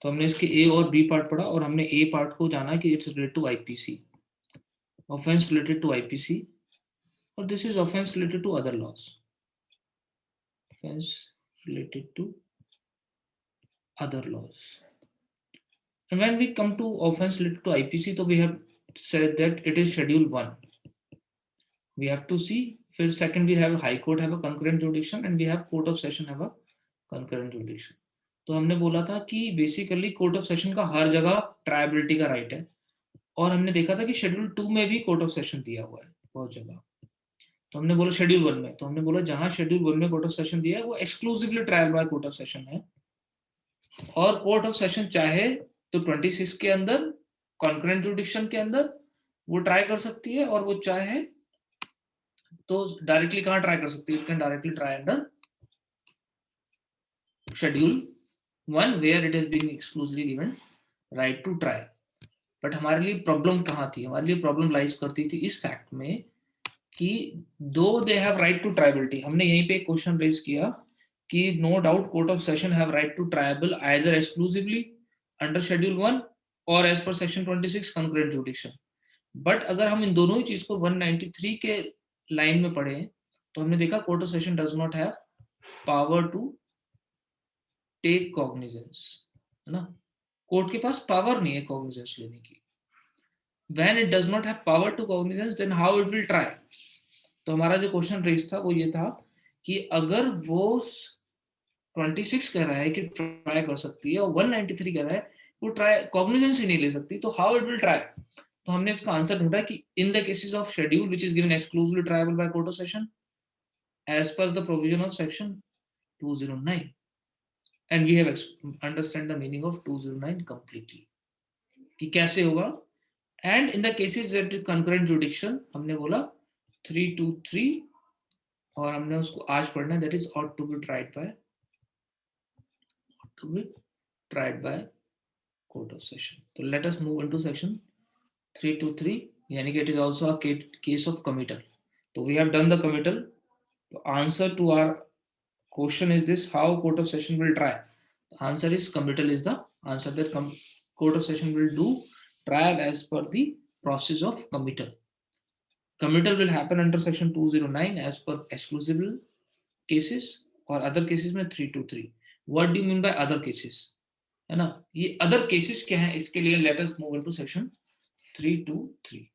तो हमने इसके ए और बी पार्ट पढ़ा और हमने ए पार्ट को जाना कि it's related to IPC, offence related to IPC, और this is offence related to other laws, offence related to other laws. And when we come to offense related to IPC, so we have said that it is schedule 1. We have to see. First, second, we have high court have a concurrent jurisdiction and we have court of session have a concurrent jurisdiction. तो हमने बोला था कि basically court of session का हर जगह ट्रायबिलिटी का right है, और हमने देखा था कि शेड्यूल 2 में भी कोर्ट ऑफ सेशन दिया हुआ है बहुत जगह। तो हमने बोला शेड्यूल 1 में, तो हमने बोला जहां शेड्यूल 1 में कोर्ट ऑफ सेशन दिया है वो exclusively trial by court of session है, और कोर्ट ऑफ सेशन चाहे तो 26 के अंदर कॉन्करेंट जुडिक्शन के अंदर वो ट्राई कर सकती है, और वो चाहे तो डायरेक्टली कहां ट्राई कर सकती है, it can directly try under schedule 1 where it is being exclusively given right to try. But हमारे लिए प्रॉब्लम कहां थी, हमारे लिए प्रॉब्लम लाइज करती थी इस फैक्ट में कि दो they have right to triability, हमने यहीं पे एक क्वेश्चन रेज किया कि no doubt court of session have right to triable either exclusively under schedule 1 और as per section 26 concurrent जुडिक्शन। But अगर हम इन दोनों ही चीज को 193 के लाइन में पढ़े तो हमने देखा court of session does not have power to take cognizance, है ना, कोर्ट के पास पावर नहीं है कॉग्निजेंस लेने की। When it does not have power to cognizance, then how it will try? तो हमारा जो क्वेश्चन रेज था वो ये था कि अगर वो 26 कह रहा है कि ट्राई कर सकती है और 193 कह रहा है वो ट्राई कॉग्निजेंस ही नहीं ले सकती, तो हाउ इट विल ट्राई? तो हमने इसका आंसर ढूंढा कि in the cases of schedule which is given exclusively triable by court of session as per the provision of section 209, and we have understand the meaning of 209 completely कि कैसे होगा। And in the cases where concurrent jurisdiction हमने बोला 323, और हमने उसको आज पढ़ना है, that is ought to be tried by court of session. तो let us move into section 323, यानी कि it is also a case of committal. तो we have done the committal. तो answer to our question is this, how court of session will try? The answer is committal is the answer, that court of session will do trial as per the process of committal. Committal will happen under section 209 as per exclusive cases, और other cases में 323. What do you mean by other cases? है ना, ये other cases क्या हैं, इसके लिए let us move into section 323.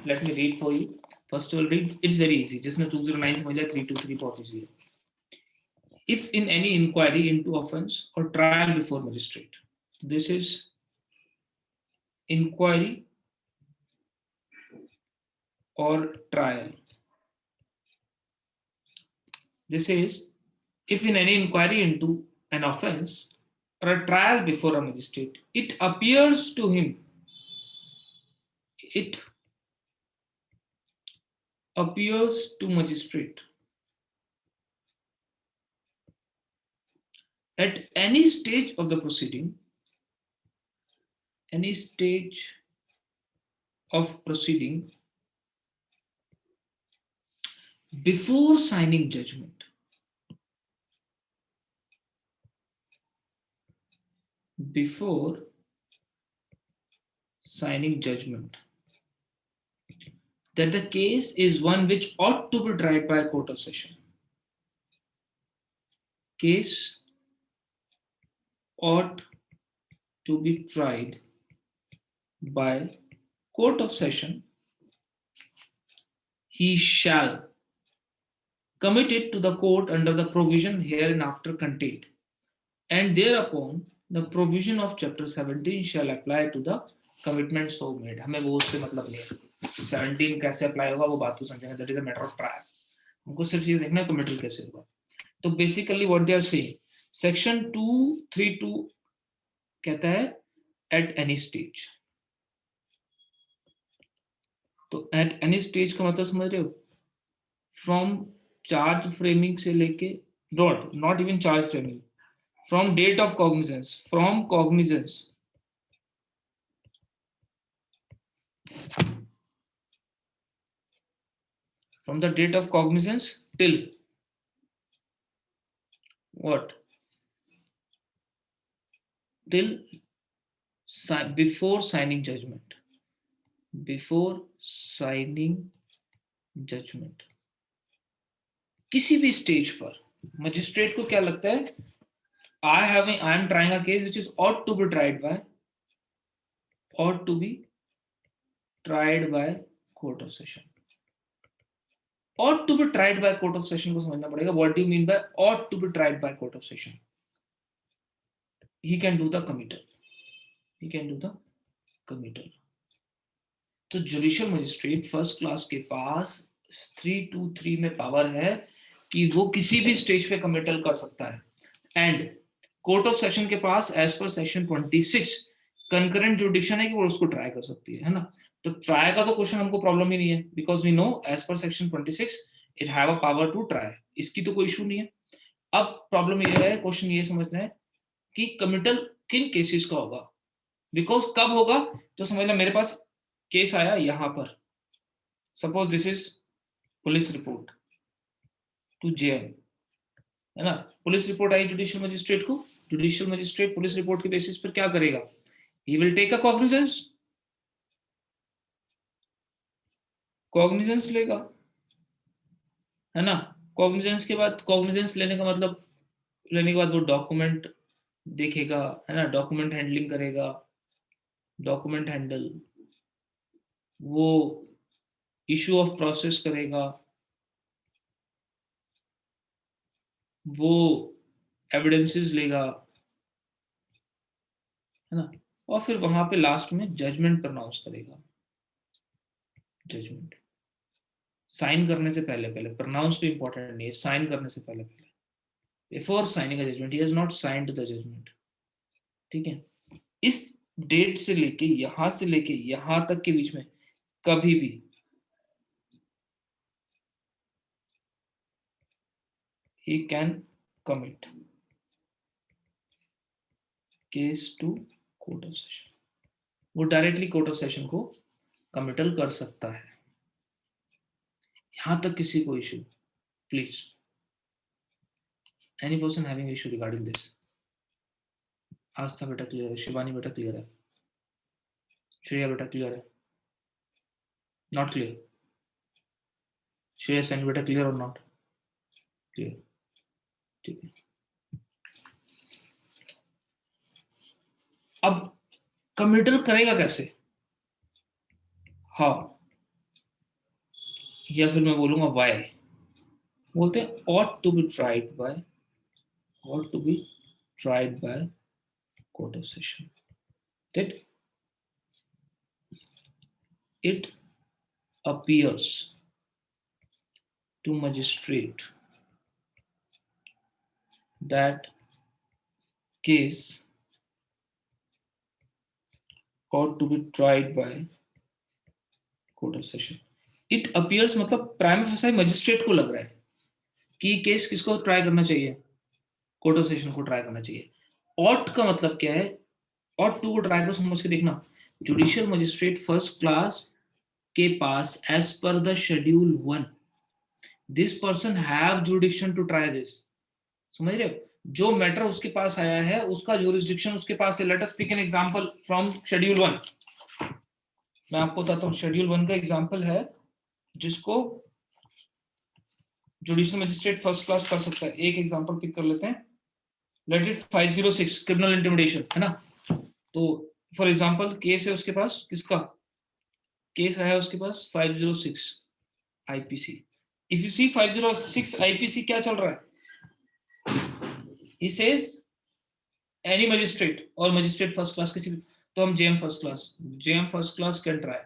Let me read for you. First of all, read. It's very easy. जिसने 209 समझ लिया, 323 बहुत easy है. If in any inquiry into offense or trial before magistrate, this is inquiry or trial. This is if in any inquiry into an offense or a trial before a magistrate, it appears to him, it appears to magistrate at any stage of the proceeding, any stage of proceeding before signing judgment, before signing judgment, that the case is one which ought to be tried by a court of session. Case ought to be tried by court of session, he shall commit it to the court under the provision hereinafter contained, and thereupon the provision of chapter 17 shall apply to the commitment so made. हमें वो उससे मतलब नहीं है, 17 कैसे apply होगा वो बात तो समझेंगे, that is a matter of trial. हमको सिर्फ ये देखना है कमिटल कैसे होगा। तो basically what they are saying, section 232 कहता है एट एनी स्टेज। तो एट एनी स्टेज का मतलब समझ रहे हो, फ्रॉम चार्ज फ्रेमिंग से लेके, not even charge framing, from date of cognizance, from cognizance From the date of cognizance till what? Till before signing judgment. Before signing judgment. किसी भी स्टेज पर मजिस्ट्रेट को क्या लगता है, I am trying a case which is ought to be tried by court of session. ought to be tried by court of session को समझना पड़ेगा। What do you mean by ought to be tried by court of session? he can do the committal। तो judicial magistrate first class के पास 323 में power है कि वो किसी भी स्टेज पे कमिटल कर सकता है, एंड कोर्ट ऑफ सेशन के पास as per section 26 concurrent jurisdiction है कि वो उसको ट्राई कर सकती है ना। तो ट्राई का तो क्वेश्चन हमको प्रॉब्लम ही नहीं है, because we know as per section 26 it have a power to try, इसकी तो कोई इशू नहीं है। अब प्रॉब्लम ये है, क्वेश्चन ये समझना है कि कमिटल किन केसेस का होगा, बिकॉज कब होगा। तो समझ लो मेरे पास केस आया यहां पर, suppose this is police report to JM, है ना। पुलिस रिपोर्ट आई जुडिशियल मजिस्ट्रेट को, जुडिशियल मजिस्ट्रेट पुलिस रिपोर्ट के बेसिस पर क्या करेगा, he will take a cognizance लेगा, है ना। कॉग्निजेंस के बाद, कॉग्निजेंस लेने का मतलब, लेने के बाद वो डॉक्यूमेंट देखेगा, है ना, डॉक्यूमेंट हैंडलिंग करेगा, डॉक्यूमेंट हैंडल, वो इशू ऑफ प्रोसेस करेगा, वो एविडेंसेस लेगा, है ना, और फिर वहां पे लास्ट में जजमेंट प्रोनाउंस करेगा। जजमेंट साइन करने से पहले पहले, प्रोनाउंस भी इंपॉर्टेंट नहीं है, साइन करने से पहले पहले, before signing a judgement he has not signed the judgement. ठीक है, इस डेट से लेके यहां तक के बीच में कभी भी he can commit case to court of session, वो डायरेक्टली कोर्ट ऑफ सेशन को कमिटल कर सकता है। यहां तक किसी को issue, please any person having issue regarding this? Aastha बेटा क्लियर है, शिवानी बेटा क्लियर है, श्रेया बेटा क्लियर है, नॉट क्लियर? श्रेया सेन बेटा क्लियर और नॉट क्लियर? ठीक है, अब कमिटल करेगा कैसे? हाँ, या फिर मैं बोलूंगा वाई, बोलते हैं ought to be tried by court of session, that it appears to magistrate that case ought to be tried by court of session। it appears मतलब प्राइम फेसाई मजिस्ट्रेट को लग रहा है कि केस किसको ट्राई करना चाहिए, कोर्ट ऑफ सेशन को ट्राई करना चाहिए। ought का मतलब क्या है, ought to को ट्राई को समझ के देखना, जुडिशियल मजिस्ट्रेट फर्स्ट क्लास के पास as per the schedule 1 this person have jurisdiction to try this. समझ रहे हो, जो मैटर उसके पास आया है उसका जुरिस्डिक्शन उसके पास है। Let us pick an example from schedule 1। मैं आपको बताता हूँ, शेड्यूल 1 का एग्जांपल है जिसको जुडिशियल मजिस्ट्रेट फर्स्ट क्लास कर सकता है। एक एग्जांपल पिक कर लेते हैं, लेट इट 506 क्रिमिनल इंटिमिडेशन, है ना। तो फॉर एग्जांपल केस है उसके पास, किसका केस आया उसके पास 506 IPC. If you see 506 IPC क्या चल रहा है, he says any magistrate और magistrate first class किसी भी, तो हम JM first class can try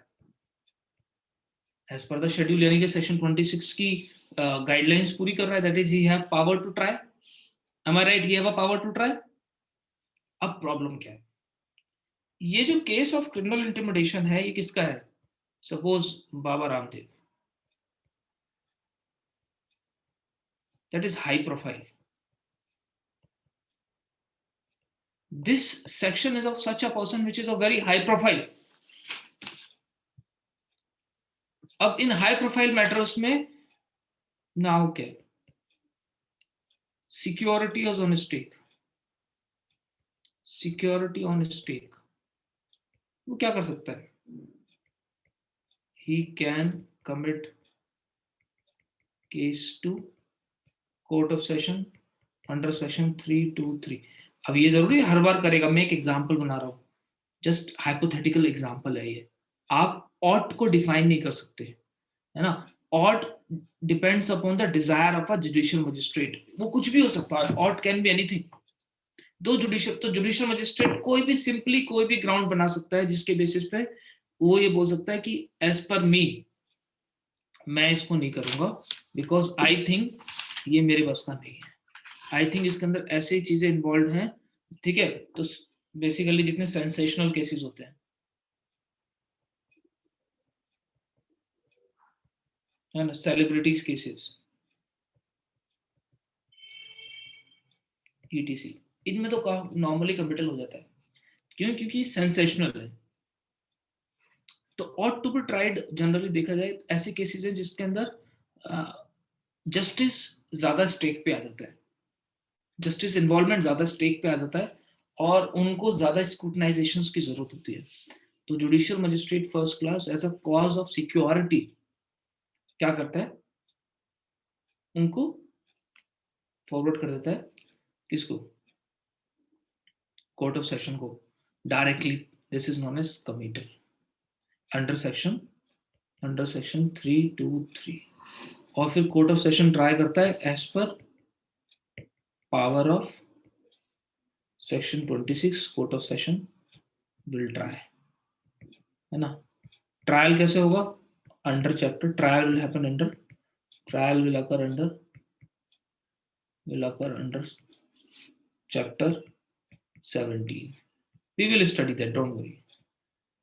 as per the schedule, यानी कि सेक्शन 26 की गाइडलाइंस पूरी कर रहा है, that is he have power to try. Am I right, he have a power to try. अब प्रॉब्लम क्या है, ये जो केस ऑफ क्रिमिनल इंटिमिडेशन है ये किसका है, suppose Baba Ramdev, that is high profile. This section is of such a person which is a very high profile, अब इन हाई प्रोफाइल मैटर्स में नाउ क्या, security is on stake, security on stake, वो क्या कर सकता है, he can commit case to court of session under section 323। अब ये जरूरी हर बार करेगा, मैं एक एग्जांपल बना रहा हूँ, जस्ट हाइपोथेटिकल एग्जांपल है ये। आप ऑट को डिफाइन नहीं कर सकते, है ना। Ought depends upon the desire of a judicial magistrate, वो कुछ भी हो सकता है, ऑट कैन बी एनीथिंग। तो जुडिशियल मजिस्ट्रेट कोई भी सिंपली कोई भी ग्राउंड बना सकता है जिसके बेसिस पे वो ये बोल सकता है कि एज पर मी मैं इसको नहीं करूंगा, बिकॉज आई थिंक ये मेरे बस का नहीं है, आई थिंक इसके अंदर ऐसी चीजें इन्वॉल्व हैं, ठीक है। तो बेसिकली जितने सेंसेशनल केसेस होते हैं, है ना, सेलिब्रिटीज केसेस, ईटीसी, इनमें तो नॉर्मली कमिटल हो जाता है। क्यों? क्योंकि सेंसेशनल है। तो ought to be tried generally देखा जाए ऐसे केसेस हैं जिसके अंदर जस्टिस ज्यादा स्टेक पे आ जाता है, जस्टिस इन्वॉल्वमेंट ज्यादा स्टेक पे आ जाता है, और उनको ज्यादा स्क्रूटनाइजेशन की जरूरत होती है। तो judicial magistrate first class as a cause of security क्या करता है, उनको फॉरवर्ड कर देता है, किसको, कोर्ट ऑफ सेशन को directly. This is known as committal under section 323। और फिर कोर्ट ऑफ सेशन ट्राई करता है as per power of section 26, court of session will try, है ना। ट्रायल कैसे होगा, under chapter, trial will happen under, trial will occur under chapter 17। we will study that, don't worry।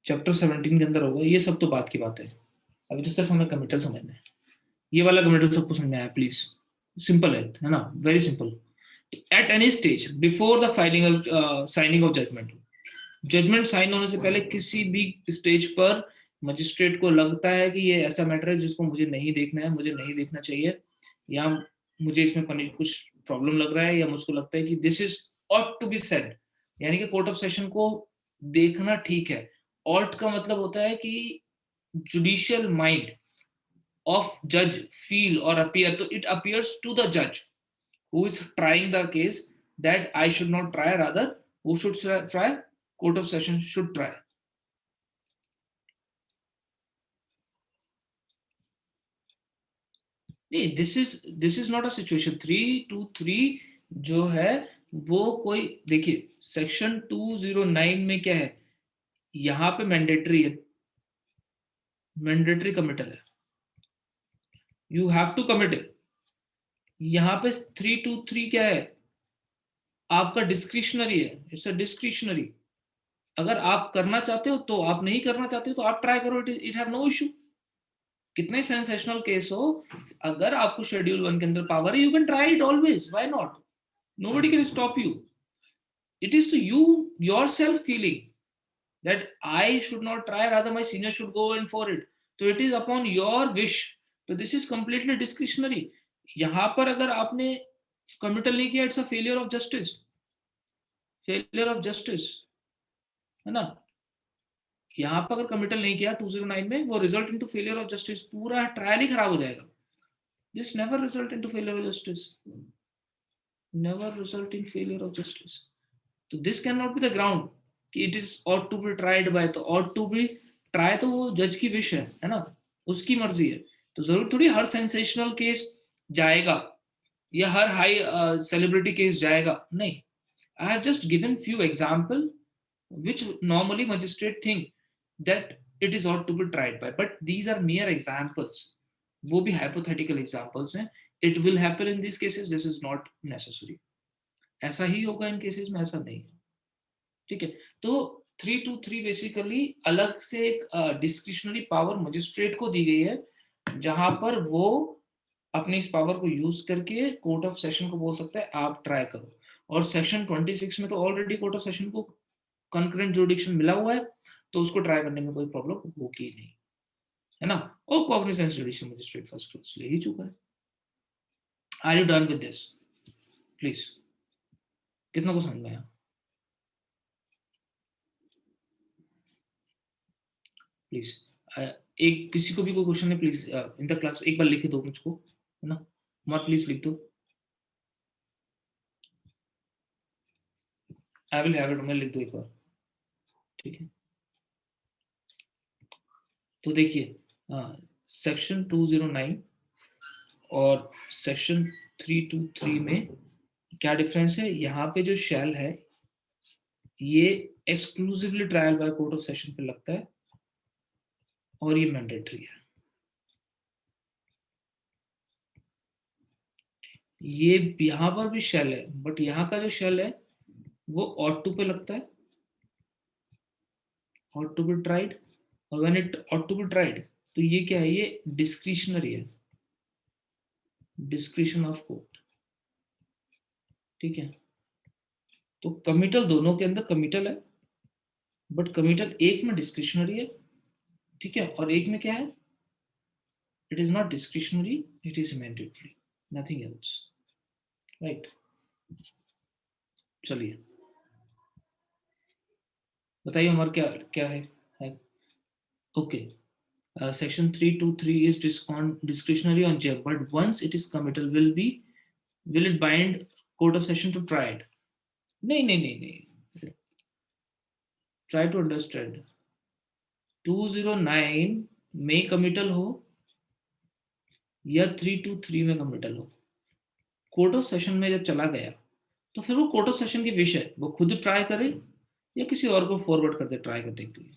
Chapter 17 के अंदर होगा, ये सब तो बात की बात है, अभी तो सिर्फ हमें कमिटल समझना है। ये वाला कमिटल सबको समझ में आया प्लीज, सिंपल है ना, very simple. At any stage before the filing of signing of judgement, judgement sign होने से पहले किसी भी स्टेज पर मजिस्ट्रेट को लगता है कि ये ऐसा मैटर है जिसको मुझे नहीं देखना है, मुझे नहीं देखना चाहिए, या मुझे इसमें कुछ प्रॉब्लम लग रहा है, या मुझको लगता है कि this is ought to be said, यानी कि कोर्ट ऑफ सेशन को देखना ठीक है। ऑट का मतलब होता है कि जुडिशियल माइंड ऑफ जज फील और अपीयर, तो इट अपीयर्स टू द जज who is trying the case that I should not try, rather who should try, court of session should try। नहीं, this is not a situation 323 जो है वो कोई, देखिए सेक्शन 209 में क्या है, यहाँ पे मैंडेटरी है, मैंडेटरी कमिटल है, you have to commit it. यहाँ पे 323 क्या है, आपका डिस्क्रिशनरी है, इट्स अ डिस्क्रिशनरी। अगर आप करना चाहते हो तो, आप नहीं करना चाहते हो तो आप ट्राई करो, इट हैव नो इशू। कितने सेंसेशनल केस हो, अगर आपको शेड्यूल 1 के अंदर पावर है, you can try it always, why not, nobody can stop you. It is to you yourself feeling that I should not try, rather my senior should go in for it, so it is upon your wish। तो this is completely discretionary। यहाँ पर अगर आपने committal नहीं किया, it's a failure of justice, failure of justice, है ना। यहाँ पर अगर कमिटल नहीं किया 209 में, वो result into failure of justice, पूरा ट्रायल ही खराब हो जाएगा। This never result into failure of justice, never result in failure of justice। तो this cannot be the ground कि it is ought to be tried by, तो ought to be try तो वो जज की विश है ना, उसकी मर्जी है। तो जरूर थोड़ी हर सेंसेशनल केस जाएगा या हर हाई सेलिब्रिटी केस जाएगा, नहीं। I have just given few example which normally magistrate think that it is ought to be tried by, but these are mere examples, वो भी hypothetical examples हैं। It will happen in these cases, this is not necessary। ऐसा ही होगा इन cases में, ऐसा नहीं है, ठीक है। तो 323 बेसिकली अलग से एक डिस्क्रिशनरी पावर मजिस्ट्रेट को दी गई है, जहां पर वो अपनी इस पावर को यूज करके कोर्ट ऑफ सेशन को बोल सकता है आप ट्राई करो। और सेक्शन 26 में तो ऑलरेडी कोर्ट ऑफ सेशन को कंकरेंट जुरिडिक्शन मिला हुआ है, तो उसको ट्राई करने में कोई प्रॉब्लम होगी नहीं। है ना, और cognizance judicial magistrate first class ले ही चुका है। Are you done with this? Please, कितना को समझ में आया? प्लीज, एक किसी को भी कोई क्वेश्चन है प्लीज इन द क्लास एक बार लिख दो मुझको, है ना, मत प्लीज लिख दो। आई विल हैव इट, मैं लिख दो एक बार, ठीक है। तो देखिए सेक्शन 209 और सेक्शन 323 में क्या डिफरेंस है? यहाँ पे जो शैल है ये exclusively trial by court of session पे लगता है और ये मैंडेटरी है। ये यहाँ पर भी शेल है, बट यहाँ का जो शेल है वो ought to पे लगता है, ought to be tried, और when it ought to be tried, तो ये क्या है? ये डिस्क्रिशनरी है, डिस्क्रिशन ऑफ कोर्ट, ठीक है। तो कमिटल दोनों के अंदर कमिटल है, बट कमिटल एक में डिस्क्रिशनरी है, ठीक है, और एक में क्या है? It is not discretionary, it is mandatory, nothing else, right. चलिए बताइए उमर, क्या क्या है? Okay, section 323 is discretionary on JEB, but once it is committal, will it bind court of session to try it? नहीं, try to understand, 209 में committal हो या 323 में कमिटल हो, कोर्ट ऑफ सेशन में जब चला गया तो फिर वो कोर्ट ऑफ सेशन की विश है, वो खुद ट्राई करे या किसी और को फॉरवर्ड कर दे ट्राई करने के लिए,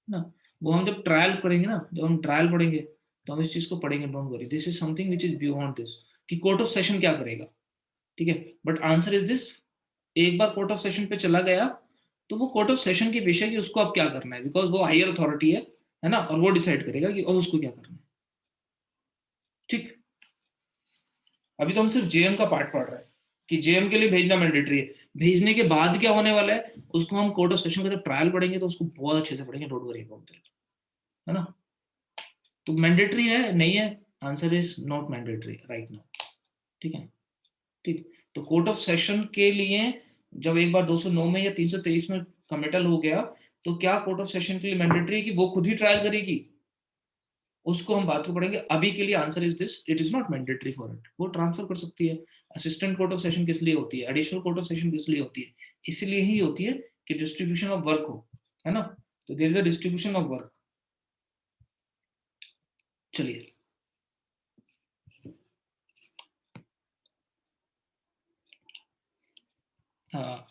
ना। वो हम जब ट्रायल पढ़ेंगे ना, जब हम ट्रायल पढ़ेंगे तो हम इस चीज को पढ़ेंगे, don't worry, this is something which is beyond this, कि कोर्ट ऑफ सेशन क्या करेगा, ठीक है। बट आंसर इज दिस, एक बार कोर्ट ऑफ सेशन पे चला गया तो वो कोर्ट ऑफ सेशन के विषय की उसको अब क्या करना है, बिकॉज वो हायर अथॉरिटी है ना, और वो डिसाइड करेगा कि अब उसको क्या करना है, ठीक। अभी तो हम सिर्फ जेएम का पार्ट पढ़ रहे हैं कि जेएम के लिए भेजना मैंडेटरी है, भेजने के बाद क्या होने वाला है उसको हम कोर्ट ऑफ सेशन का जब ट्रायल पढ़ेंगे तो उसको बहुत अच्छे से पढ़ेंगे, डोंट वरी अबाउट दैट, है ना। तो मैंडेटरी है नहीं है? Answer is not mandatory right now, ठीक है, ठीक। तो कोर्ट ऑफ सेशन के लिए जब एक बार 209 में या 323 में कमिटल हो गया तो क्या कोर्ट ऑफ सेशन के लिए मैंडेटरी है कि वो खुद ही ट्रायल करेगी? उसको हम बात को पढ़ेंगे, अभी के लिए answer is this, it is not mandatory for it, वो ट्रांसफर कर सकती है। असिस्टेंट कोर्ट ऑफ सेशन किस लिए होती है? एडिशनल कोर्ट ऑफ सेशन किस लिए होती है? इसलिए ही होती है कि डिस्ट्रीब्यूशन ऑफ वर्क हो, है ना। तो there is a distribution of work. चलिए हाँ,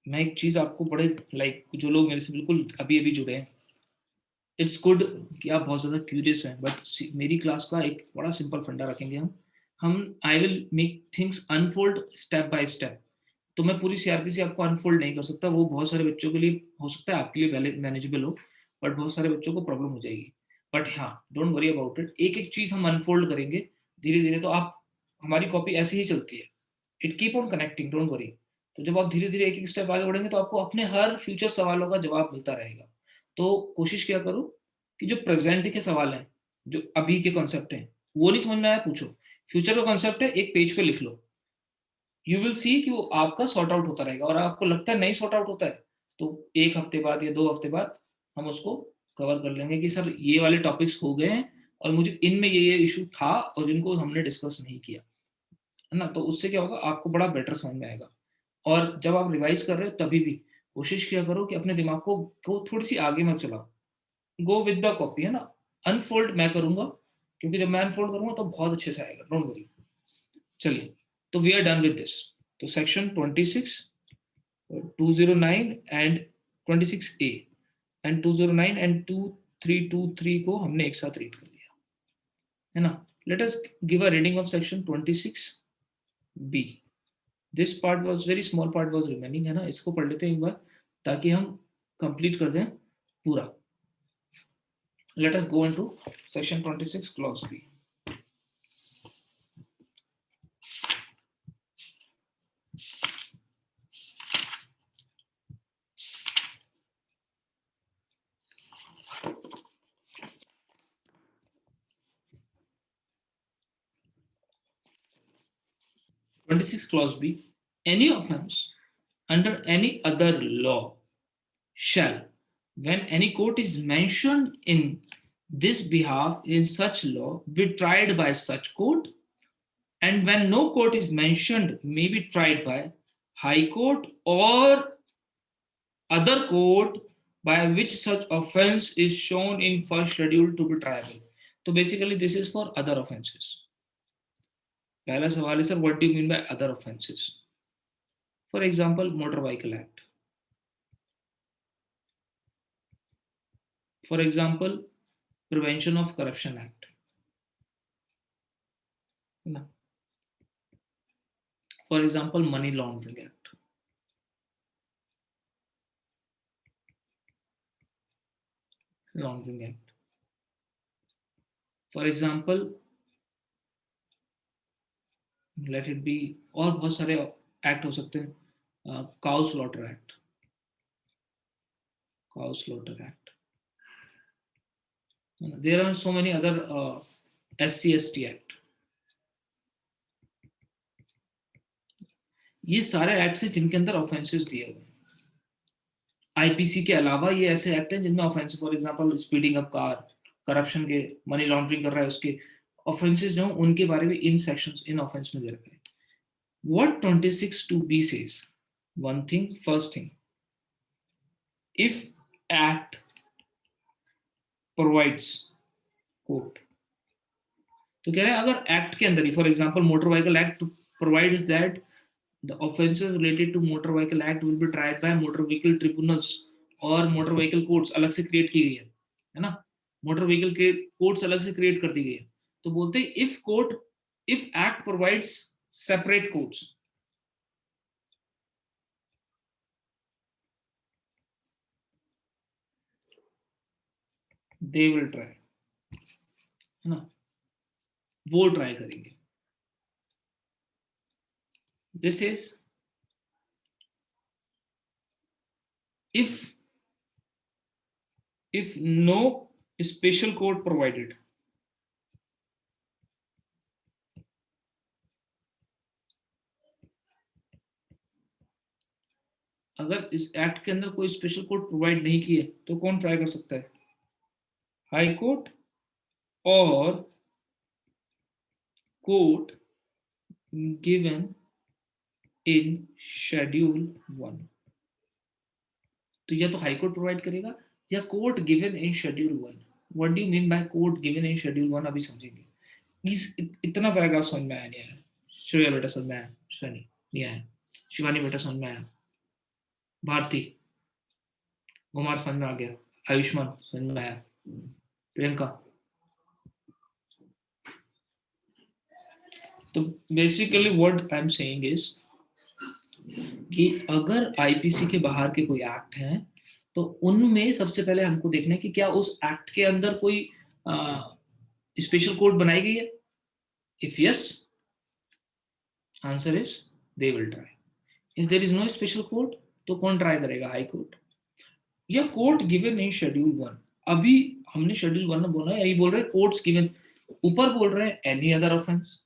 मैं एक चीज आपको बड़े लाइक जो लोग मेरे से बिल्कुल अभी अभी जुड़े हैं, इट्स गुड कि आप बहुत ज्यादा क्यूरियस हैं, बट मेरी क्लास का एक बड़ा सिंपल फंडा रखेंगे हम I will make things unfold step by step. तो मैं पूरी सीआरपीसी आपको अनफोल्ड नहीं कर सकता, वो बहुत सारे बच्चों के लिए हो सकता है, आपके लिए मैनेजेबल हो, बट बहुत सारे बच्चों को प्रॉब्लम हो जाएगी। बट हाँ, डोंट वरी अबाउट इट, एक एक चीज हम अनफोल्ड करेंगे धीरे धीरे, तो आप, हमारी कॉपी ऐसे ही चलती है, it keep on connecting, don't worry. तो जब आप धीरे धीरे एक एक स्टेप आगे बढ़ेंगे तो आपको अपने हर फ्यूचर सवालों का जवाब मिलता रहेगा। तो कोशिश क्या करो कि जो प्रेजेंट के सवाल हैं, जो अभी के कॉन्सेप्ट हैं, वो नहीं समझ में आया पूछो, फ्यूचर का कॉन्सेप्ट है एक पेज पे लिख लो, यू विल सी कि वो आपका सॉर्ट आउट होता रहेगा, और आपको लगता है नहीं सॉर्ट आउट होता है तो एक हफ्ते बाद या 2 हफ्ते बाद हम उसको कवर कर लेंगे कि सर ये वाले टॉपिक्स हो गए हैं और मुझे इनमें ये इशू था और इनको हमने डिस्कस नहीं किया, है ना। तो उससे क्या होगा, आपको बड़ा बेटर समझ में आएगा। और जब आप रिवाइज कर रहे हो तभी भी कोशिश किया करो कि अपने दिमाग को थोड़ी सी आगे मत चलाओ, गो विद द कॉपी, है ना। अनफोल्ड मैं करूंगा, क्योंकि जब मैं अनफोल्ड करूंगा तो बहुत अच्छे से आएगा, डोंट वरी। चलिए, तो we are done with this. तो section 26, 209 and 26A and 209 and 2323 को हमने एक साथ रीड कर लिया, है ना। Let us give a reading of section 26B। This part was very small part was remaining, है ना, इसको पढ़ लेते हैं एक बार ताकि हम कंप्लीट कर दें पूरा। Let us go into section 26 clause B। 26 clause B, any offense under any other law shall, when any court is mentioned in this behalf in such law, be tried by such court, and when no court is mentioned, may be tried by High Court or other court by which such offense is shown in first schedule to be triable. So basically this is for other offenses. पहला सवाल है sir, what do you mean by other offenses? For example, Motor Vehicle Act. For example, Prevention of Corruption Act. No. For example, Money Laundering Act. Laundering Act. For example, let it be, और बहुत सारे act हो सकते हैं. Cow Slaughter Act. Cow Slaughter Act. There are so many other SC/ST Act. ये सारे act हैं जिनके अंदर ऑफेंसेस दिए हुए हैं. आईपीसी के अलावा ये ऐसे एक्ट हैं जिनमें offence, for example speeding up car, corruption के, मनी लॉन्ड्रिंग कर रहा है उसके ऑफेंसेस जो उनके बारे में इन सेक्शंस, इन ऑफेंस में दे रखे हैं. What 26(2)(b) says? One thing, first thing, if act provides court, तो कह रहे हैं अगर एक्ट के अंदर ही, for example motor vehicle act provides that the offenses related to motor vehicle act will be tried by motor vehicle tribunals और motor vehicle courts अलग से क्रिएट की गई है ना, motor vehicle के courts अलग से क्रिएट कर दी गई है. तो बोलते हैं if act provides separate courts, they will try, है ना, वो ट्राई करेंगे. This is if no special court provided. अगर इस एक्ट के अंदर कोई स्पेशल कोर्ट प्रोवाइड नहीं किए तो कौन ट्राई कर सकता है? हाई कोर्ट और कोर्ट गिवन इन शेड्यूल 1. तो या तो हाई कोर्ट प्रोवाइड करेगा या court given in schedule 1. What do you mean by court given in schedule 1? अभी समझेंगे. इतना पैराग्राफ समझ में आया नहीं आया? श्रेया बेटा समझ में आया? सनी नहीं आया? शिवानी बेटा समझ में आया? भारती, उमर समझ में आ गया? आयुष्मान समझ में आया? प्रियंका? तो basically what I am saying is कि अगर आईपीसी के बाहर के कोई एक्ट हैं तो उनमें सबसे पहले हमको देखना है कि क्या उस एक्ट के अंदर कोई स्पेशल कोड बनाई गई है. If yes, answer is they will try. If there is no special code तो कौन ट्राई करेगा? हाई कोर्ट या कोर्ट गिवन इन शेड्यूल 1. अभी हमने शेड्यूल 1 में बोला है, यही बोल रहे हैं कोर्ट्स गिवन. ऊपर बोल रहे हैं एनी अदर ऑफेंस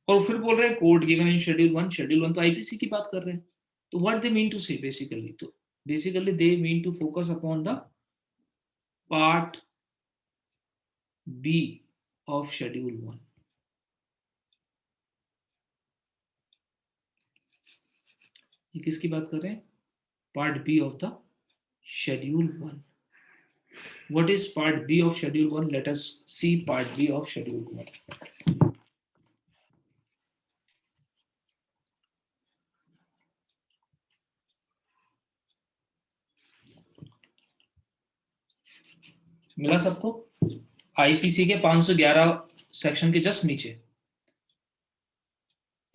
और फिर बोल रहे हैं court given in schedule 1. Schedule 1 तो आईपीसी की बात कर रहे हैं. तो what they mean to say basically, तो basically they mean to focus upon the part B of schedule 1. ये किसकी बात कर रहे हैं? Part B of the schedule 1. What is part B of schedule 1? Let us see part B of schedule 1. मिला सबको? IPC के 511 सेक्शन के जस्ट नीचे,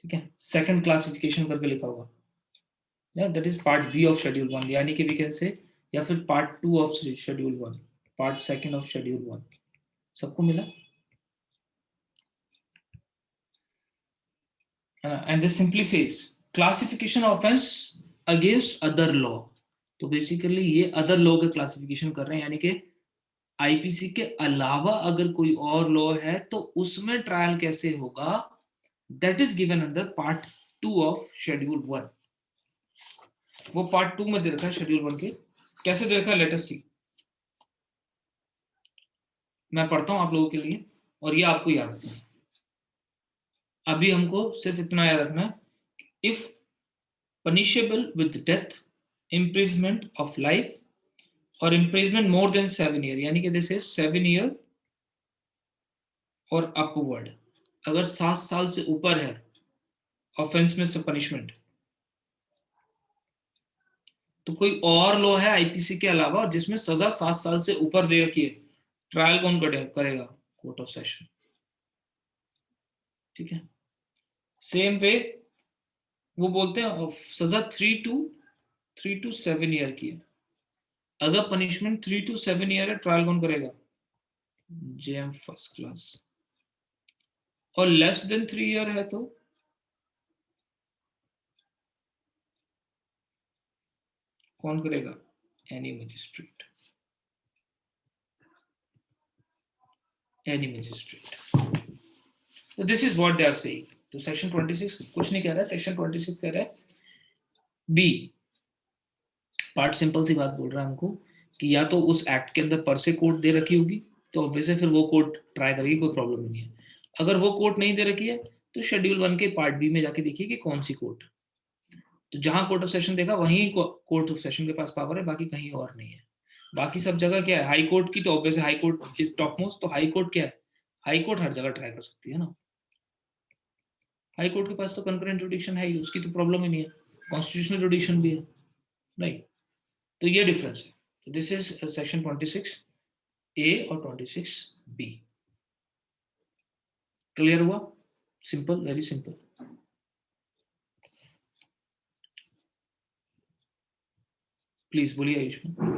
ठीक है, सेकंड क्लासिफिकेशन करके लिखा होगा. That is part B of schedule 1, यानी कि वी कैन से, या फिर part 2 of schedule 1, part second of schedule 1. सबको मिला? And this simply says classification offence against other law. तो बेसिकली ये अदर लॉ का क्लासिफिकेशन कर रहे हैं, यानी कि आईपीसी के अलावा अगर कोई और लॉ है तो उसमें ट्रायल कैसे होगा, that is given under part 2 of schedule 1। वो पार्ट 2 में दे रखा है शेड्यूल 1 के। कैसे दे रखा है, लेट अस सी। मैं पढ़ता हूं आप लोगों के लिए और ये आपको याद रखना है। अभी हमको सिर्फ इतना याद रखना है, if punishable with death, imprisonment of life और इम्प्रिजमेंट मोर देन 7 ईयर, यानी कि दिस इज 7 ईयर और अपवर्ड। अगर 7 साल से ऊपर है ऑफेंस में से पनिशमेंट, तो कोई और लॉ है आईपीसी के अलावा और जिसमें सजा 7 साल से ऊपर दे रखी है, ट्रायल कौन करेगा, कोर्ट ऑफ सेशन। ठीक है, सेम वे वो बोलते हैं सजा 3 to 7 ईयर की है। अगर पनिशमेंट 3 to 7 ईयर है, ट्रायल कौन करेगा, जेएम फर्स्ट क्लास। और लेस देन 3 ईयर है तो कौन करेगा, एनी मजिस्ट्रेट। Any magistrate. तो this is what they are saying. तो सेक्शन 26 कुछ नहीं कह रहा है, सेक्शन 26 कह रहा है बी पार्ट सिंपल सी बात बोल रहा है हमको कि या तो उस एक्ट के अंदर पर से कोर्ट दे रखी होगी तो ऑब्वियसली फिर वो कोर्ट ट्राई करेगी, कोई प्रॉब्लम नहीं है। अगर वो कोर्ट नहीं दे रखी है तो शेड्यूल 1 के पार्ट बी में जाके देखिए कि कौन सी कोर्ट। तो जहां कोर्ट ऑफ सेशन देखा वहीं कोर्ट ऑफ सेशन के पास पावर है, बाकी कहीं और नहीं है। बाकी सब जगह क्या है, हाई कोर्ट की, तो obviously high court is top most. तो हाई कोर्ट क्या है, हाई कोर्ट हर जगह ट्राई कर सकती है ना। हाई कोर्ट के पास तो कंकरेंट जुडिक्शन है ही, उसकी तो प्रॉब्लम ही नहीं है, कॉन्स्टिट्यूशनल जुडिक्शन भी है, नहीं। तो ये डिफरेंस है। तो दिस इज सेक्शन 26 ए और 26 बी। क्लियर हुआ, सिंपल, वेरी सिंपल। प्लीज बोलिए आयुष्मान।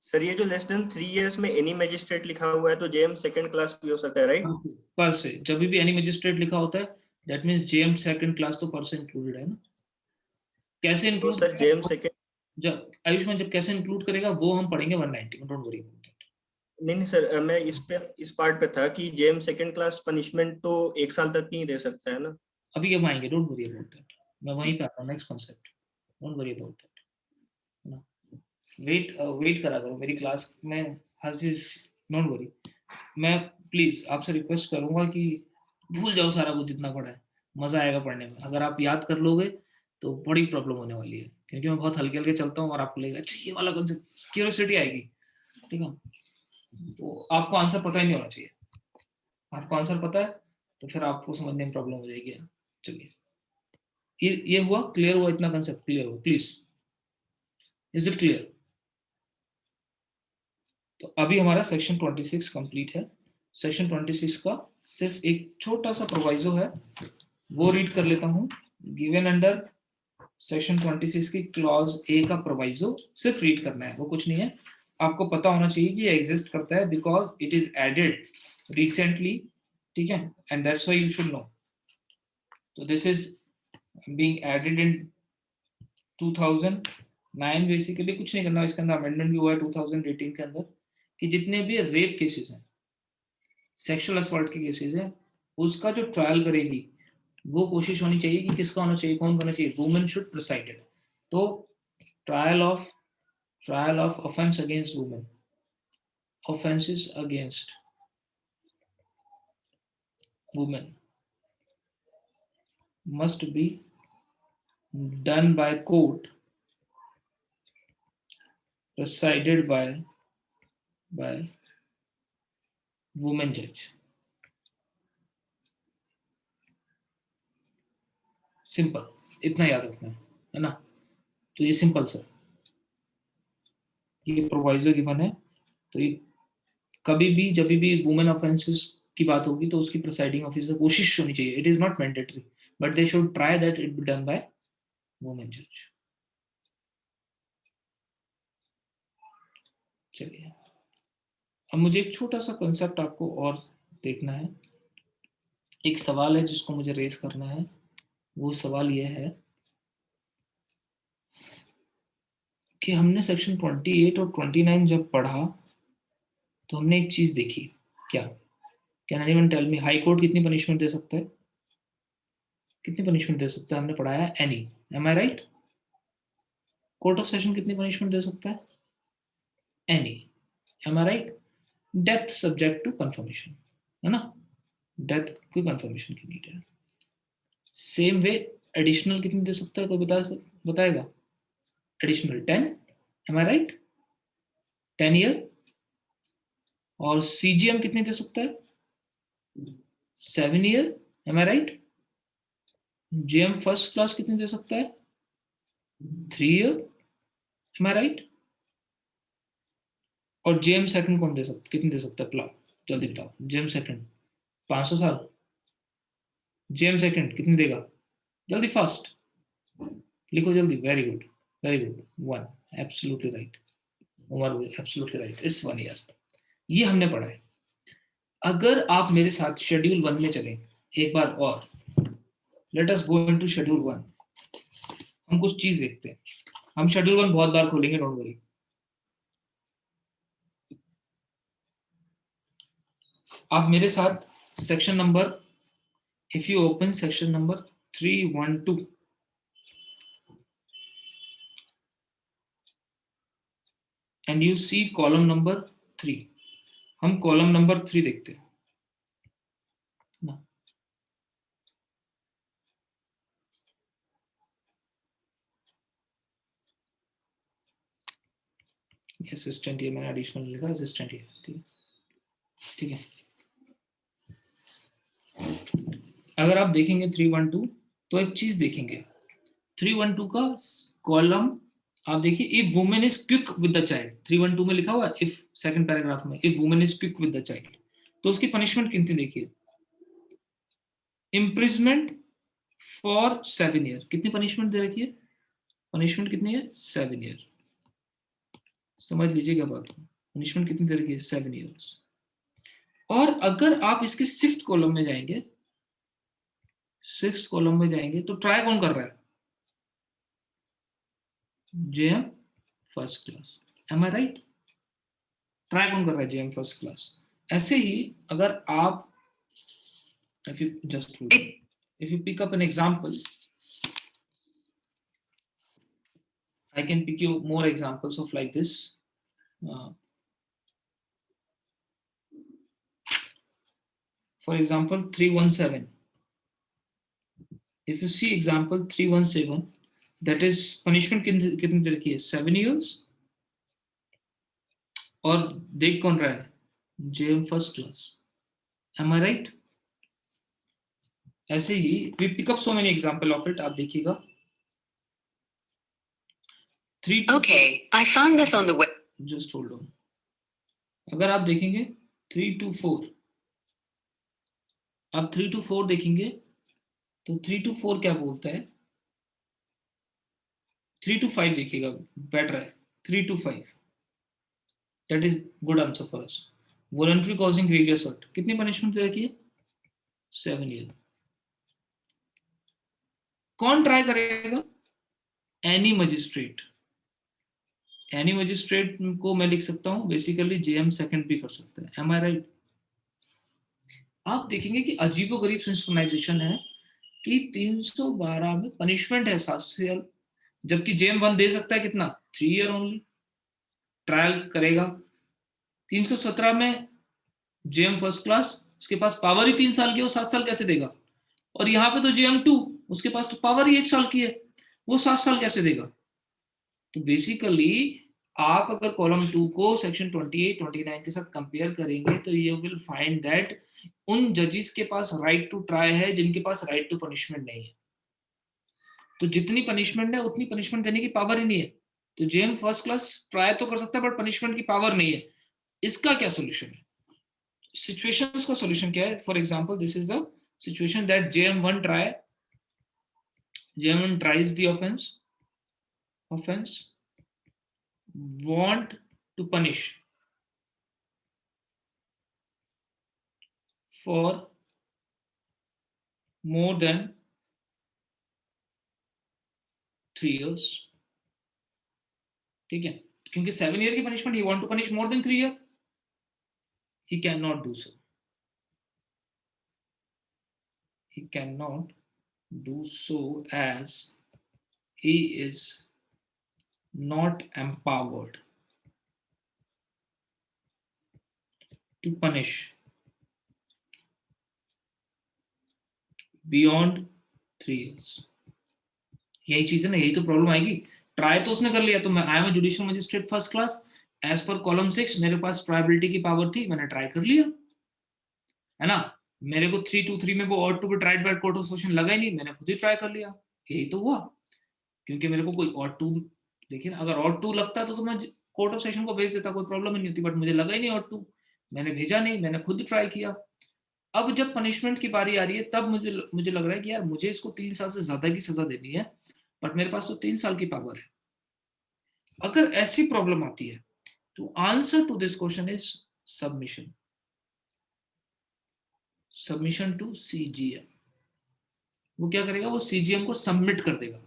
सर ये जो लेस देन 3 इयर्स में एनी मैजिस्ट्रेट लिखा हुआ है तो जेएम सेकंड क्लास भी हो सकता है, राइट? पर से जब भी एनी मैजिस्ट्रेट लिखा होता है that means JM second class तो पर से इंक्लूडेड है ना। कैसे तो इंक्लूड सर जेएम सेकंड, जब आयुष्मान जब कैसे इंक्लूड करेगा वो हम पढ़ेंगे 190 में, डोंट वरी अबाउट दैट। नहीं सर, मैं इस पार्ट पे था कि जेएम सेकंड क्लास पनिशमेंट तो 1 साल तक नहीं दे सकता है ना। अभी हम आएंगे, डोंट वरी अबाउट दैट। मैं वहीं पे आता हूं, next concept, don't worry about that ना। वेट करा करो मेरी क्लास में, हर चीज, डोंट वरी। मैं प्लीज आपसे रिक्वेस्ट करूंगा कि भूल जाओ सारा कुछ जितना पढ़ा है, मजा आएगा पढ़ने में। अगर आप याद कर लोगे तो बड़ी प्रॉब्लम होने वाली है, क्योंकि मैं बहुत हल्के हल्के चलता हूँ और आपको लगेगा अच्छा ये वाला कॉन्सेप्ट, क्यूरियोसिटी आएगी। ठीक है, तो आपको आंसर पता ही नहीं होना चाहिए। आपको आंसर पता है तो फिर आपको समझने में प्रॉब्लम हो जाएगी। चलिए, ये हुआ, क्लियर हुआ, इतना कंसेप्ट क्लियर हुआ प्लीज, इज इट क्लियर? तो अभी हमारा सेक्शन 26 कंप्लीट है। सेक्शन 26 का सिर्फ एक छोटा सा प्रोवाइजो है, वो रीड कर लेता हूं। गिवन अंडर सेक्शन 26 की क्लॉज ए का प्रोवाइजो सिर्फ रीड करना है, वो कुछ नहीं है। आपको पता होना चाहिए कि ये एग्जिस्ट करता है because it is added recently. ठीक है, and that's why you should know. तो this is being added in 2009। Basically कुछ नहीं करना, इसके अंदर अमेंडमेंट भी हुआ है 2018 के अंदर, कि जितने भी रेप केसेस हैं, सेक्सुअल असॉल्ट के केसेस हैं, उसका जो ट्रायल करेगी वो कोशिश होनी चाहिए कि किसका होना चाहिए, कौन करना चाहिए, वुमेन शुड प्रिसाइडेड। तो trial of offence against women, offences against women must be done by court presided by woman judge। Simple, इतना याद रखना है ना। तो ये सिंपल सर, ये प्रोवाइजर गिवन है। तो ये कभी भी जब भी वुमेन ऑफेंसेस की बात होगी तो उसकी प्रिसाइडिंग ऑफिसर कोशिश होनी चाहिए, it is not mandatory but they should try that it be done by women जज। चलिए, अब मुझे एक छोटा सा कंसेप्ट आपको और देखना है। एक सवाल है जिसको मुझे रेज करना है, वो सवाल ये है कि हमने सेक्शन 28 और 29 जब पढ़ा तो हमने एक चीज देखी, क्या, can anyone tell me high court कितनी पनिशमेंट दे सकता है? कितनी पनिशमेंट दे सकता है, हमने पढ़ाया any, am I right? Court of session कितनी पनिशमेंट दे सकता है? Any, am I right? Death subject to confirmation, है ना, डेथ की कंफर्मेशन की नीड है। सेम वे एडिशनल कितनी दे सकता है, कोई बताएगा? Additional 10, M I right? 10 year. और सीजीएम कितनी दे सकता है? 7 year, M I right? JM first class कितनी दे सकता है? 3 ईयर, एम आई राइट? और जेएम सेकंड कौन दे सकता, कितनी दे सकता है? प्लाव, जल्दी बताओ, जेएम सेकंड 500 साल। जेएम सेकंड कितनी देगा, जल्दी फास्ट लिखो जल्दी। Very good, very good, 1, absolutely right Umar, absolutely right, it's 1 year. ये हमने पढ़ा है। अगर आप मेरे साथ शेड्यूल 1 में चलें एक बार और, let us go into schedule 1, हम कुछ चीज देखते हैं। हम शेड्यूल 1 बहुत बार खोलेंगे, डोंट वरी। आप मेरे साथ section number, if you open section number 312 and you see column number 3, हम कॉलम नंबर 3 देखते हैं ना। असिस्टेंट, ये मैंने एडिशनल लिखा, असिस्टेंट ये, ठीक है। अगर आप देखेंगे 312 तो एक चीज देखेंगे, 312 का कॉलम आप देखिए, if women is quick with the child, 312 में लिखा हुआ है, इफ सेकंड पैराग्राफ में, if women is quick with the child, तो उसकी पनिशमेंट कितनी देखिए, इम्प्रिजमेंट फॉर 7 ईयर। कितनी पनिशमेंट दे रखी है? पनिशमेंट कितनी है? 7 ईयर। समझ लीजिएगा बात को, पनिशमेंट कितनी दे रखी है? 7 ईयर्स। और अगर आप इसके 6th कॉलम में जाएंगे, 6th कॉलम में जाएंगे तो ट्राई कौन कर रहा है? JM first class, am I right? Try कौन कर रहा है? JM first class. ऐसे ही अगर आप, if you just hold on, if you pick up an example, I can pick you more examples of like this. For example 317, if you see example 317, that is punishment कितनी तरह की है? 7 years। और देख कौन रहा है? JM first class, am I right? ऐसे ही we pick up so many example of it, आप देखिएगा। 3 Okay, I found this on the web. Just hold on. अगर आप देखेंगे 3 to 4, आप 3 to 4 देखेंगे तो 3 to 4 क्या बोलता है? 3 to 5 देखिएगा, बेटर है 3 to 5, that is good answer for us. Voluntary causing grievous hurt, कितनी पनिशमेंट दे रखी है? 7 ईयर। कौन ट्राई करेगा? Any magistrate. एनी मजिस्ट्रेट को मैं लिख सकता हूं बेसिकली जेएम सेकंड भी कर सकता है, एम आई राइट? आप देखेंगे कि अजीबोगरीब सिंक्रोनाइजेशन है कि 312 में पनिशमेंट है 7 साल, जबकि जेएम 1 दे सकता है कितना? 3 ईयर ओनली, ट्रायल करेगा। 317 में जेएम फर्स्ट क्लास, उसके पास पावर ही 3 साल की, वो 7 साल कैसे देगा? और यहाँ पे तो जेएम 2, उसके पास तो पावर ही 1 साल की है, वो 7 साल कैसे देगा? तो बेसिकली आप अगर कॉलम 2 को सेक्शन 28, 29 के साथ कंपेयर करेंगे तो यू विल फाइंड दैट उन जजेस के पास राइट टू ट्राई है जिनके पास राइट टू पनिशमेंट नहीं है। तो जितनी पनिशमेंट है उतनी पनिशमेंट देने की पावर ही नहीं है। तो जेएम फर्स्ट क्लास ट्राई तो कर सकता है बट पनिशमेंट की पावर नहीं है। इसका क्या सोल्यूशन है? सिचुएशंस का सोल्यूशन क्या है? For example this is the situation that JM one tries the offense want to punish for more than 3 years, ठीक है? क्योंकि 7 ईयर की punishment, he want to punish more than 3 year, he cannot do so, he cannot do so as he is not empowered to punish beyond 3 years. यही चीज है ना, यही तो प्रॉब्लम आएगी. ट्राई तो उसने कर लिया, तो मैं I am judicial magistrate first class, as per column 6 मेरे पास ट्रायबिलिटी की पावर थी, मैंने ट्राई कर लिया, है ना. मेरे को 323 में वो ought to be tried by court of session लगा ही नहीं, मैंने खुद ही ट्राई कर लिया. यही तो हुआ, क्योंकि मेरे को कोई ऑट टू, देखिए ना, अगर ऑट टू लगता तो मैं कोर्ट ऑफ सेशन को भेज देता, कोई प्रॉब्लम ही नहीं होती, बट मुझे लगा ही नहीं ऑट टू, मैंने भेजा नहीं, मैंने खुद ट्राई किया. अब जब पनिशमेंट की बारी आ रही है, तब मुझे लग रहा है कि यार मुझे इसको 3 साल से ज्यादा की सजा देनी है, बट मेरे पास तो 3 साल की पावर है. अगर ऐसी प्रॉब्लम आती है तो answer to this question is submission. Submission to CJM. वो क्या करेगा, वो सीजीएम को सबमिट कर देगा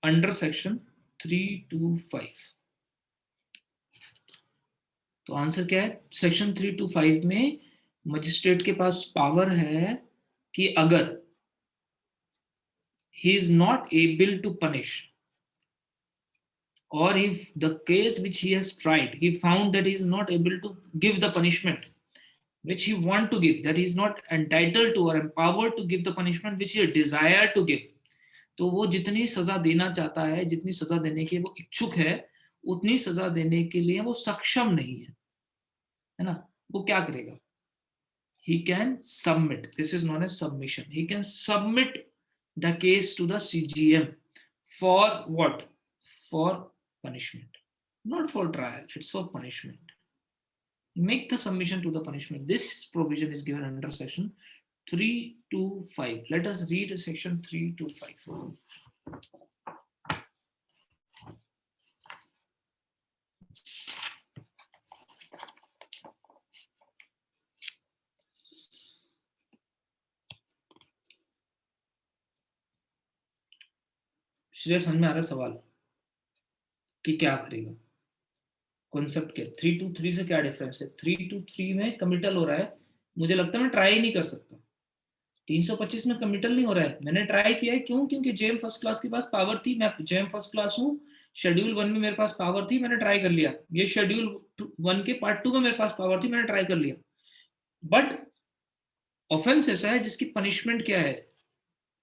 अंडर सेक्शन 325. तो आंसर क्या है, सेक्शन 325 में मजिस्ट्रेट के पास पावर है कि अगर he is not able to punish, or if the case which he has tried, he found that he is not able to give the punishment which he want to give, that he is not entitled to or empowered to give the punishment which he desire to give, तो वो जितनी सजा देना चाहता है, जितनी सजा देने के वो इच्छुक है, उतनी सजा देने के लिए वो सक्षम नहीं है ना. वो क्या करेगा, he can submit, this is known as submission, he can submit the case to the CGM for what, for punishment, not for trial, it's for punishment. Make the submission to the punishment. This provision is given under section 325. Let us read section 325. श्रेय समझ में आ रहा है सवाल कि क्या करेगा, concept क्या, 323 से क्या डिफरेंस है. 323 में कमिटल हो रहा है, मुझे लगता है मैं ट्राई ही नहीं कर सकता. 325 में कमिटल नहीं हो रहा है, मैंने ट्राई किया है. क्यों, क्योंकि जेएम फर्स्ट क्लास के पास पावर थी, मैं जेएम फर्स्ट क्लास हूँ, शेड्यूल 1 में मेरे पास पावर थी, मैंने ट्राई कर लिया. ये शेड्यूल 1 के पार्ट 2 में मेरे पास पावर थी, मैंने ट्राई कर लिया. बट ऑफेंस ऐसा है जिसकी पनिशमेंट क्या है,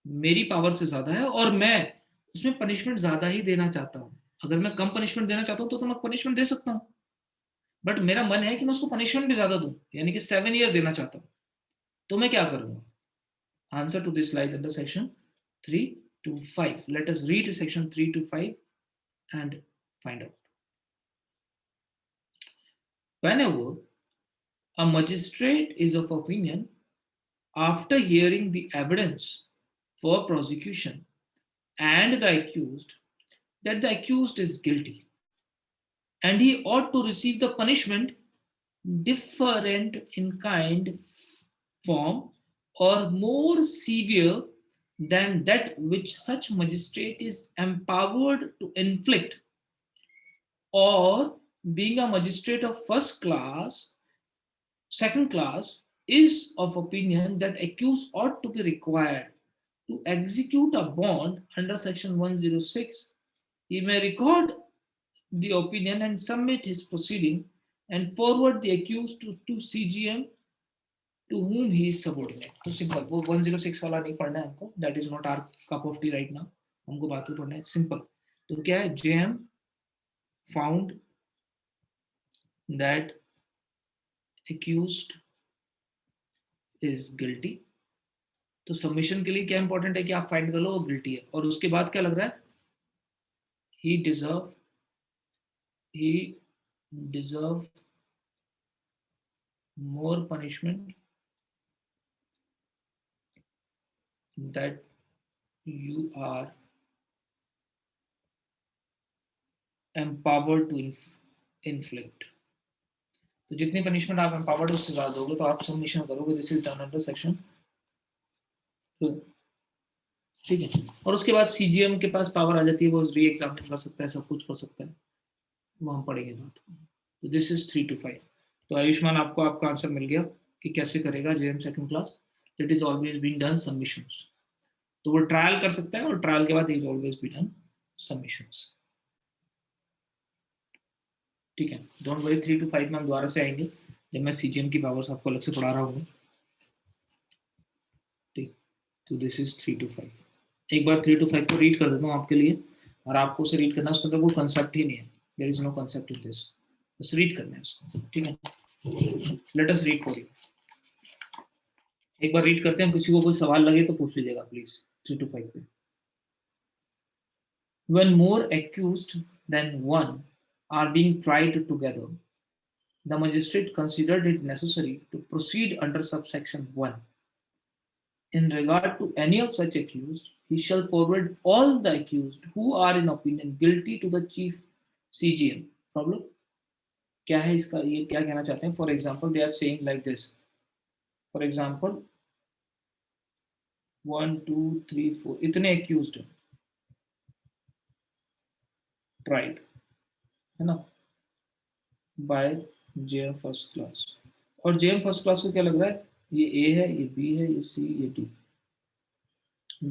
मेरी पावर से ज्यादा है, और मैं उसमें पनिशमेंट ज्यादा ही देना चाहता हूँ. अगर मैं कम पनिशमेंट देना चाहता हूँ तो मैं पनिशमेंट दे सकता हूँ, बट मेरा मन है कि मैं उसको पनिशमेंट भी ज्यादा दूं, यानी कि 7 ईयर देना चाहता हूँ. तो मैं क्या करूंगा, answer to this lies under section 325. Let us read section 325 and find out. Whenever a magistrate is of opinion, after hearing the evidence for prosecution and the accused, that the accused is guilty and he ought to receive the punishment different in kind, form, or more severe than that which such magistrate is empowered to inflict, or being a magistrate of first class, second class, is of opinion that accused ought to be required to execute a bond under section 106, he may record the opinion and submit his proceeding and forward the accused to CGM to whom he is subordinate. तो simple, वो 106 वाला नहीं पढ़ना है हमको, that is not our cup of tea right now. हमको बात को पढ़ना है सिंपल. तो क्या है, JM found that accused is guilty. तो सबमिशन के लिए क्या इंपॉर्टेंट है कि आप फाइंड कर लो वो गिल्टी है, और उसके बाद क्या लग रहा है, he deserve more punishment that you are empowered to inflict. तो जितनी पनिशमेंट आप एम्पावर्ड उससे ज्यादा दोगे तो आप सबमिशन करोगे. This is done under section, ठीक है. और उसके बाद सीजीएम के पास पावर आ जाती है, वो री एग्जामिन कर सकता है, सब कुछ कर सकता है, वो हम पढ़ेंगे बात. तो दिस इज 325. तो आयुष्मान, आपको आपका आंसर मिल गया कि कैसे करेगा JM second class. It is always been done submissions. तो वो ट्रायल कर सकता है और ट्रायल के बाद is always be done submissions. ठीक है, डोंट वरी, 3 to 5 में हम दोबारा से आएंगे जब मैं सीजीएम की पावर्स आपको अलग से पढ़ा रहा हूँ। ठीक, तो दिस इज 3 to 5। एक बार 3 to 5 को रीड कर देता हूँ आपके लिए, और आपको उसे रीड करना, उसका तो कोई कंसेप्ट ही नहीं है, there is no concept in this, बस रीड करना है उसको। ठीक है, let us read for you. एक बार रीड करते हैं, किसी को कोई सवाल लगे तो पूछ लीजिएगा प्लीज 3 to 5 पे। When more accused than one are being tried together, the magistrate considered it necessary to proceed under subsection 1. In regard to any of such accused, he shall forward all the accused who are in opinion guilty to the chief CGM. Problem क्या है इसका, ये क्या कहना चाहते हैं? For example, they are saying like this. For example, 1 2 3 4 इतने accused हैं, tried, है ना, बाय जेएम फर्स्ट क्लास। और जेएम फर्स्ट क्लास को क्या लग रहा है? ये ए है, ये बी है, ये सी, ये D.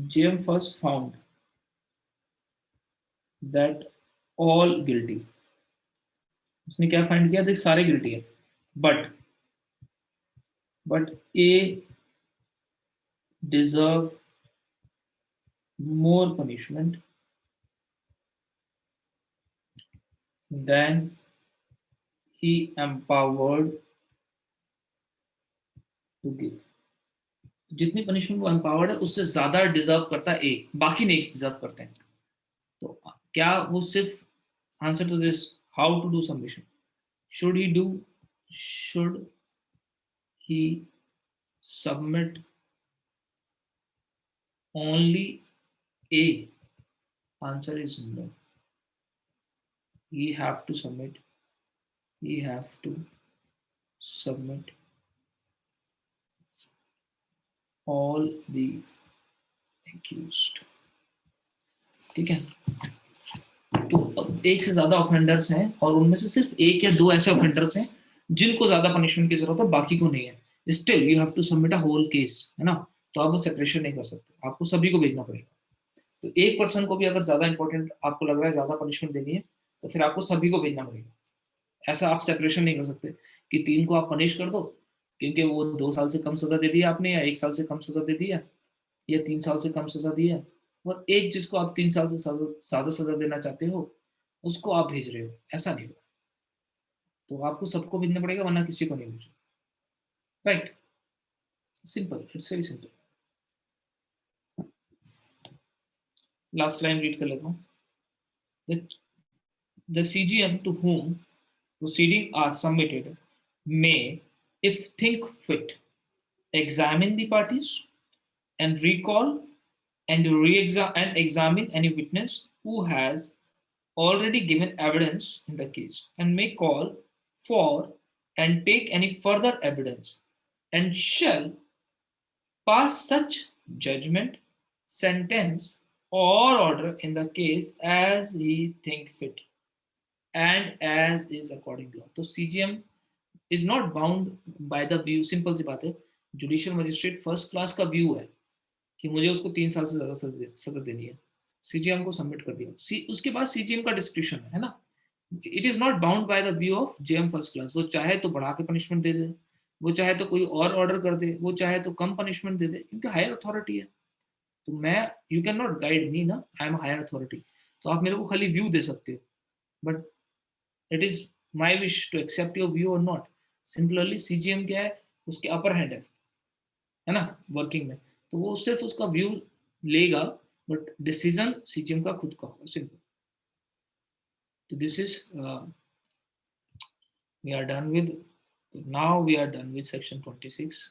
JM first found that all guilty. उसने क्या फाइंड किया? देख सारे गिल्टी है, but A deserve more punishment than he empowered to give। जितनी पनिशमेंट वो एम्पावर्ड है उससे ज्यादा डिजर्व करता है ए, बाकी नहीं डिजर्व करते हैं। तो क्या वो सिर्फ answer to this, how to do submission, should he submit only A? Answer is no, he have to submit all the accused। ठीक है, तो एक से ज्यादा ऑफेंडर्स हैं और उनमें से सिर्फ एक या दो ऐसे ऑफेंडर्स हैं जिनको ज्यादा पनिशमेंट की जरूरत है, बाकी को नहीं है, still you have to submit a whole case, है ना। तो आप वो सेपरेशन नहीं कर सकते, आपको सभी को भेजना पड़ेगा। तो एक पर्सन को भी अगर ज्यादा इंपॉर्टेंट आपको लग रहा है, ज्यादा पनिशमेंट देनी है, तो फिर आपको सभी को भेजना पड़ेगा। ऐसा आप सेपरेशन नहीं कर सकते कि 3 को आप पनिश कर दो क्योंकि वो 2 साल से कम सजा दे दी आपने, या 1 साल से कम सजा दे दी है, या 3 साल से कम सजा दी है, और एक जिसको आप 3 साल से ज्यादा सजा देना चाहते हो उसको आप भेज रहे हो, ऐसा नहीं होगा। तो आपको सबको भेजना पड़ेगा, वरना किसी को नहीं भेजो। Right, simple, it's very simple. Last line read कर लेता हूँ। The CGM to whom proceedings are submitted may, if think fit, examine the parties and recall and examine any witness who has already given evidence in the case, and may call for and take any further evidence, and shall pass such judgment, sentence, or order in the case as he think fit and as is according to law। तो CGM is not bound by the view, simple सी बात है, judicial magistrate first class का view है कि मुझे उसको 3 साल से ज्यादा सजा देनी है, सीजीएम को सबमिट कर दिया, उसके बाद सीजीएम का डिस्क्रिप्शन है ना। It is not bound by the view of JM first class. वो चाहे तो बढ़ा के पनिशमेंट दे दे, वो चाहे तो कोई और ऑर्डर कर दे, वो चाहे तो कम पनिशमेंट दे दे, क्योंकि हायर अथॉरिटी है। तो मैं, you can not guide me ना, आई एम हायर अथॉरिटी। तो आप मेरे को खाली व्यू दे सकते हो, but it is my wish to accept your view और नॉट। सिमिलरली सीजीएम क्या है, उसके अपर हैंड है ना वर्किंग में, तो वो सिर्फ उसका व्यू लेगा, बट डिसीजन सीजीएम का खुद का होगा, सिंपल। तो this is we are done with, now we are done with section 26।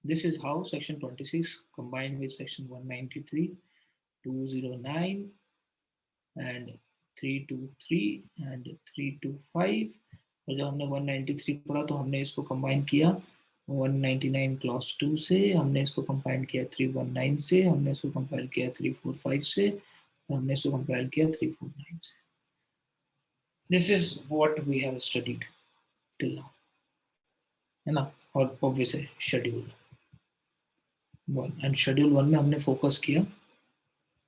this is how section 26 combined with section 193, 209 and 323 and 325। और जब हमने 193 पढ़ा तो हमने इसको कंबाइन किया 199 क्लॉज 2 से, हमने इसको कंपाइल किया 319 से, हमने इसको कंपाइल किया 345 से, और हमने इसको कंपाइल किया 349 से। This is what we have studied till now, है ना। और ऑब्वियस है शेड्यूल 1, एंड शेड्यूल 1 में हमने फोकस किया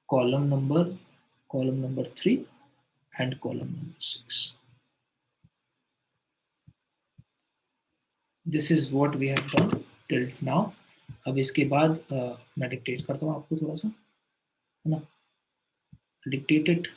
column number 3 and column number 6. This is what we have done till now. अब इसके बाद मैं डिक्टेट करता हूँ आपको थोड़ा सा, है ना, डिक्टेट इट